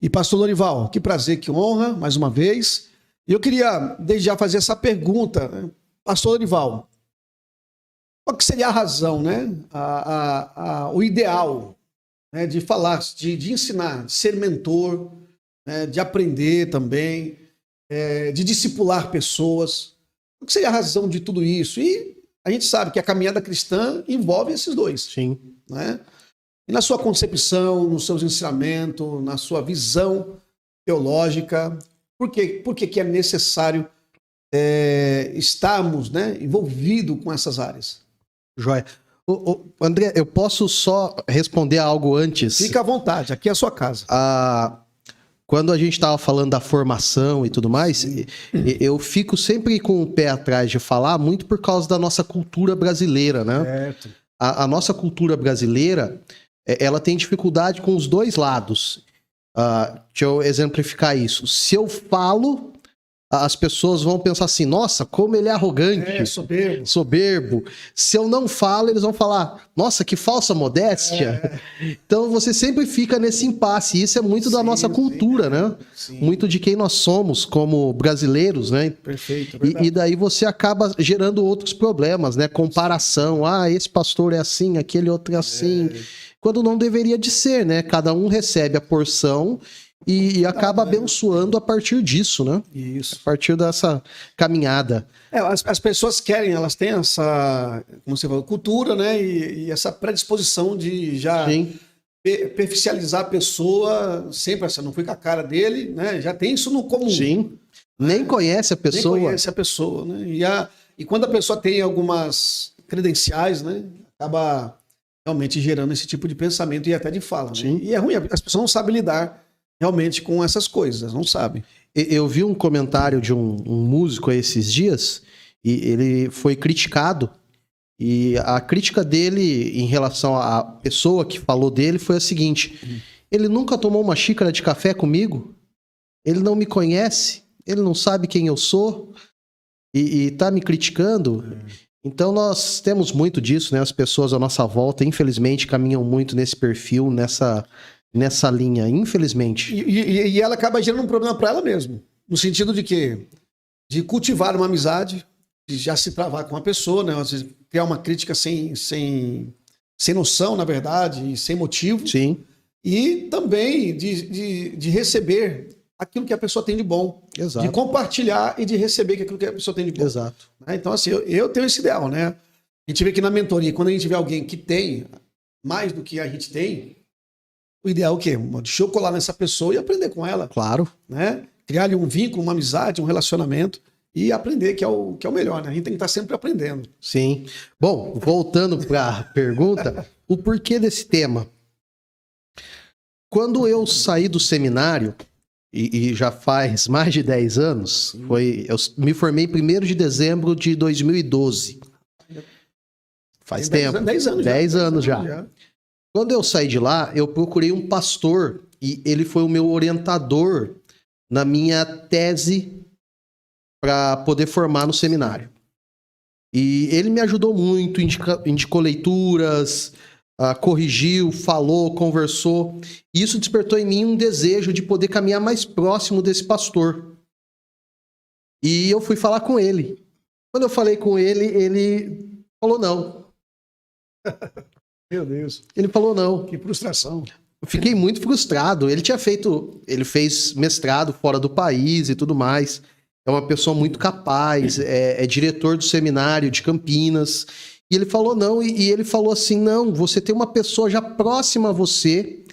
E pastor Lorival, que prazer, que honra, mais uma vez. E eu queria, desde já, fazer essa pergunta. Pastor Lorival, qual que seria a razão, né? O ideal, né, de falar, de ensinar, de ser mentor, né, de aprender também, de discipular pessoas. Qual que seria a razão de tudo isso? E a gente sabe que a caminhada cristã envolve esses dois. Sim. Né? E na sua concepção, nos seus ensinamentos, na sua visão teológica, por que é necessário estarmos, né, envolvidos com essas áreas? Joia. André, eu posso só responder algo antes? Fica à vontade, aqui é a sua casa. Quando a gente estava falando da formação e tudo mais, eu fico sempre com o pé atrás de falar, muito por causa da nossa cultura brasileira, né? Certo. A nossa cultura brasileira, ela tem dificuldade com os dois lados. Deixa eu exemplificar isso. Se eu falo, as pessoas vão pensar assim, nossa, como ele é arrogante. Soberbo. Se eu não falo, eles vão falar, nossa, que falsa modéstia. Então você sempre fica nesse impasse. Isso é muito da nossa cultura, né? Sim. Muito de quem nós somos como brasileiros, né? Perfeito. E daí você acaba gerando outros problemas, né? Comparação. Esse pastor é assim, aquele outro é assim. Quando não deveria de ser, né? Cada um recebe a porção e acaba abençoando a partir disso, né? Isso. A partir dessa caminhada. As pessoas querem, elas têm essa, como você falou, cultura, né? E essa predisposição de já superficializar a pessoa, sempre assim, não foi com a cara dele, né? Já tem isso no comum. Sim. Nem conhece a pessoa. Nem conhece a pessoa, né? E quando a pessoa tem algumas credenciais, né? Acaba realmente gerando esse tipo de pensamento e até de fala. Né? E é ruim, as pessoas não sabem lidar realmente com essas coisas, não sabem. Eu vi um comentário de um músico esses dias, e ele foi criticado, e a crítica dele em relação à pessoa que falou dele foi a seguinte, ele nunca tomou uma xícara de café comigo, ele não me conhece, ele não sabe quem eu sou, e tá me criticando. Então nós temos muito disso, né? As pessoas à nossa volta, infelizmente, caminham muito nesse perfil, nessa linha, infelizmente. E ela acaba gerando um problema para ela mesma. No sentido de quê? De cultivar uma amizade, de já se travar com a pessoa, né? Às vezes, criar uma crítica sem noção, na verdade, e sem motivo. Sim. E também de receber aquilo que a pessoa tem de bom. Exato. De compartilhar e de receber aquilo que a pessoa tem de bom. Exato. Então, assim, eu tenho esse ideal, né? A gente vê que na mentoria, quando a gente vê alguém que tem mais do que a gente tem, o ideal é o quê? Deixa eu colar nessa pessoa e aprender com ela. Claro. Né? Criar-lhe um vínculo, uma amizade, um relacionamento e aprender, que é o melhor, né? A gente tem que estar sempre aprendendo. Sim. Bom, voltando para a pergunta, o porquê desse tema? Quando eu saí do seminário, e já faz mais de 10 anos, eu me formei em 1º de dezembro de 2012. Faz tempo. 10 anos já. Quando eu saí de lá, eu procurei um pastor e ele foi o meu orientador na minha tese para poder formar no seminário. E ele me ajudou muito, indicou leituras, corrigiu, falou, conversou. E isso despertou em mim um desejo de poder caminhar mais próximo desse pastor. E eu fui falar com ele. Quando eu falei com ele, ele falou não. Meu Deus. Ele falou não. Que frustração. Eu fiquei muito frustrado. Ele fez mestrado fora do país e tudo mais. É uma pessoa muito capaz, é diretor do seminário de Campinas. E ele falou não, e ele falou assim, não, você tem uma pessoa já próxima a você,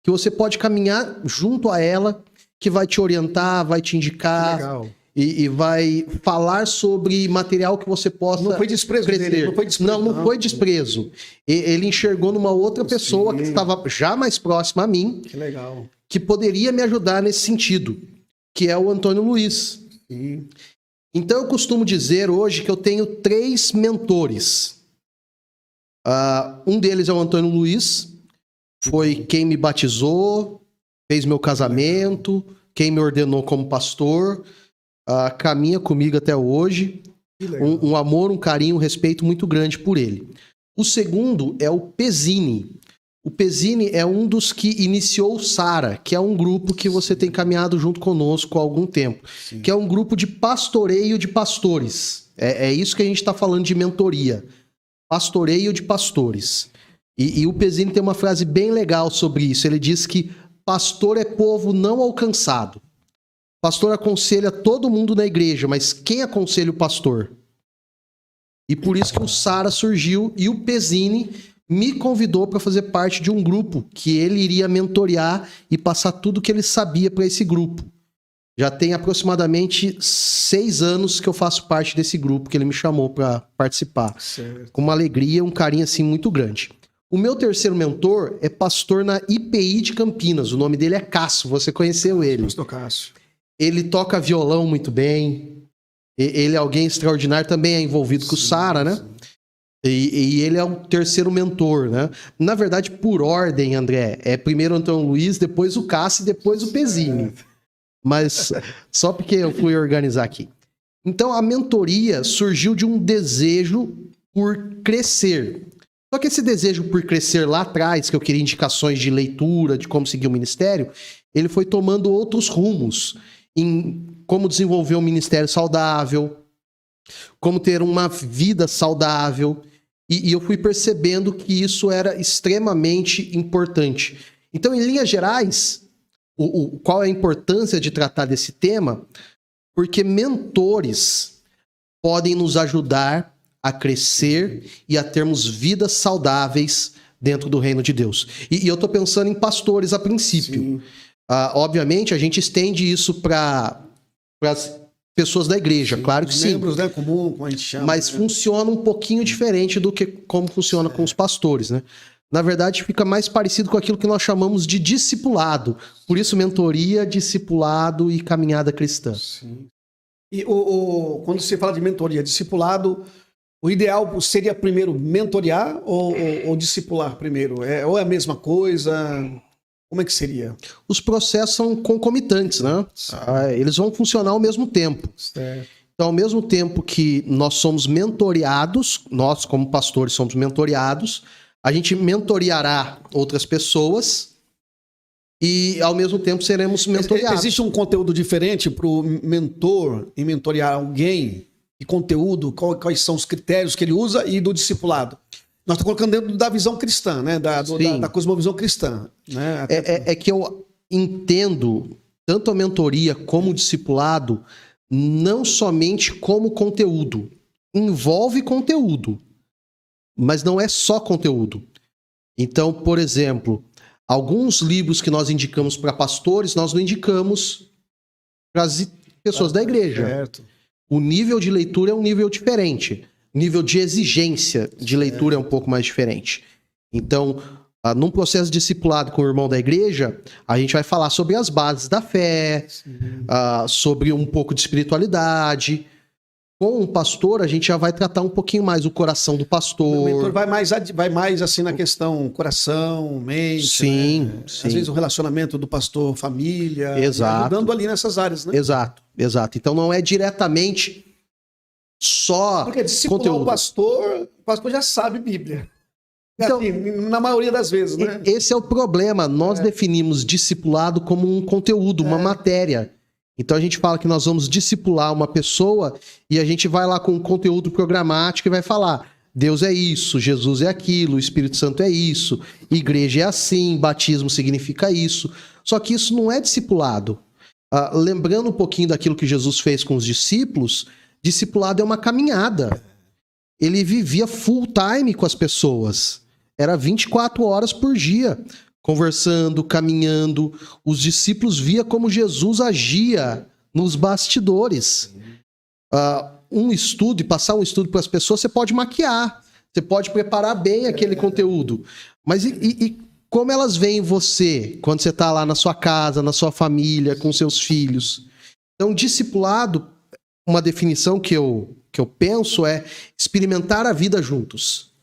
que você pode caminhar junto a ela, que vai te orientar, vai te indicar. Legal. E vai falar sobre material que você possa Não foi desprezo dele, não foi desprezo. Não foi desprezo. Ele enxergou numa outra pessoa que estava já mais próxima a mim. Que legal. Que poderia me ajudar nesse sentido, que é o Antônio Luiz. Sim. Então eu costumo dizer hoje que eu tenho 3 mentores. Um deles é o Antônio Luiz, foi quem me batizou, fez meu casamento, quem me ordenou como pastor, caminha comigo até hoje. Um amor, um carinho, um respeito muito grande por ele. O segundo é o Pezzini. O Pezzini é um dos que iniciou o Sara, que é um grupo que você tem caminhado junto conosco há algum tempo, Sim. que é um grupo de pastoreio de pastores. É isso que a gente está falando de mentoria. Pastoreio de pastores. E o Pezzini tem uma frase bem legal sobre isso. Ele diz que pastor é povo não alcançado. Pastor aconselha todo mundo na igreja, mas quem aconselha o pastor? E por isso que o Sara surgiu e o Pezzini me convidou para fazer parte de um grupo que ele iria mentorear e passar tudo que ele sabia para esse grupo. Já tem aproximadamente 6 anos que eu faço parte desse grupo que ele me chamou para participar. Certo. Com uma alegria, um carinho assim muito grande. O meu terceiro mentor é pastor na IPI de Campinas. O nome dele é Cássio, você conheceu ele. Pastor Cássio. Ele toca violão muito bem. Ele é alguém extraordinário, também é envolvido com o Sara, né? E ele é o terceiro mentor, né? Na verdade, por ordem, André, é primeiro o Antônio Luiz, depois o Cássio e depois o Pezzini. Mas só porque eu fui organizar aqui. Então, a mentoria surgiu de um desejo por crescer. Só que esse desejo por crescer lá atrás, que eu queria indicações de leitura, de como seguir o ministério, ele foi tomando outros rumos em como desenvolver um ministério saudável, como ter uma vida saudável. E eu fui percebendo que isso era extremamente importante. Então, em linhas gerais, qual é a importância de tratar desse tema? Porque mentores podem nos ajudar a crescer e a termos vidas saudáveis dentro do reino de Deus. E eu estou pensando em pastores a princípio. Obviamente, a gente estende isso para as pessoas da igreja, claro que sim. Membros, né, comum, como a gente chama. Mas funciona um pouquinho diferente do que como funciona com os pastores, né? Na verdade, fica mais parecido com aquilo que nós chamamos de discipulado. Por isso, mentoria, discipulado e caminhada cristã. Sim. E quando você fala de mentoria, discipulado, o ideal seria primeiro mentorear ou discipular primeiro? Ou é a mesma coisa? Como é que seria? Os processos são concomitantes, né? Eles vão funcionar ao mesmo tempo. Certo. Então, ao mesmo tempo que nós somos mentoreados, nós como pastores somos mentoreados, a gente mentoreará outras pessoas e, ao mesmo tempo, seremos mentoreados. Existe um conteúdo diferente para o mentor e mentorear alguém? E conteúdo, quais são os critérios que ele usa e do discipulado? Nós estamos colocando dentro da visão cristã, né? Da cosmovisão cristã. Né? É que eu entendo tanto a mentoria como o discipulado não somente como conteúdo. Envolve conteúdo, mas não é só conteúdo. Então, por exemplo, alguns livros que nós indicamos para pastores, nós não indicamos para as pessoas da igreja. Certo. O nível de leitura é um nível diferente. O nível de exigência de leitura é um pouco mais diferente. Então, num processo discipulado com o irmão da igreja, a gente vai falar sobre as bases da fé, sobre um pouco de espiritualidade. Com um pastor, a gente já vai tratar um pouquinho mais o coração do pastor. O mentor vai mais assim na questão coração, mente. Sim, né? sim. Às vezes o relacionamento do pastor, família. Exato. Ajudando ali nessas áreas, né? Exato. Então não é diretamente só porque discipular conteúdo. O pastor já sabe Bíblia. Então, assim, na maioria das vezes, né? Esse é o problema. Nós definimos discipulado como um conteúdo, uma matéria. Então a gente fala que nós vamos discipular uma pessoa e a gente vai lá com um conteúdo programático e vai falar: Deus é isso, Jesus é aquilo, o Espírito Santo é isso, igreja é assim, batismo significa isso. Só que isso não é discipulado. Lembrando um pouquinho daquilo que Jesus fez com os discípulos, discipulado é uma caminhada. Ele vivia full time com as pessoas. Era 24 horas por dia, conversando, caminhando. Os discípulos via como Jesus agia nos bastidores. Passar um estudo para as pessoas, você pode maquiar, você pode preparar bem aquele conteúdo. Mas e como elas veem você quando você está lá na sua casa, na sua família, com seus filhos? Então, discipulado, uma definição que eu penso é experimentar a vida juntos.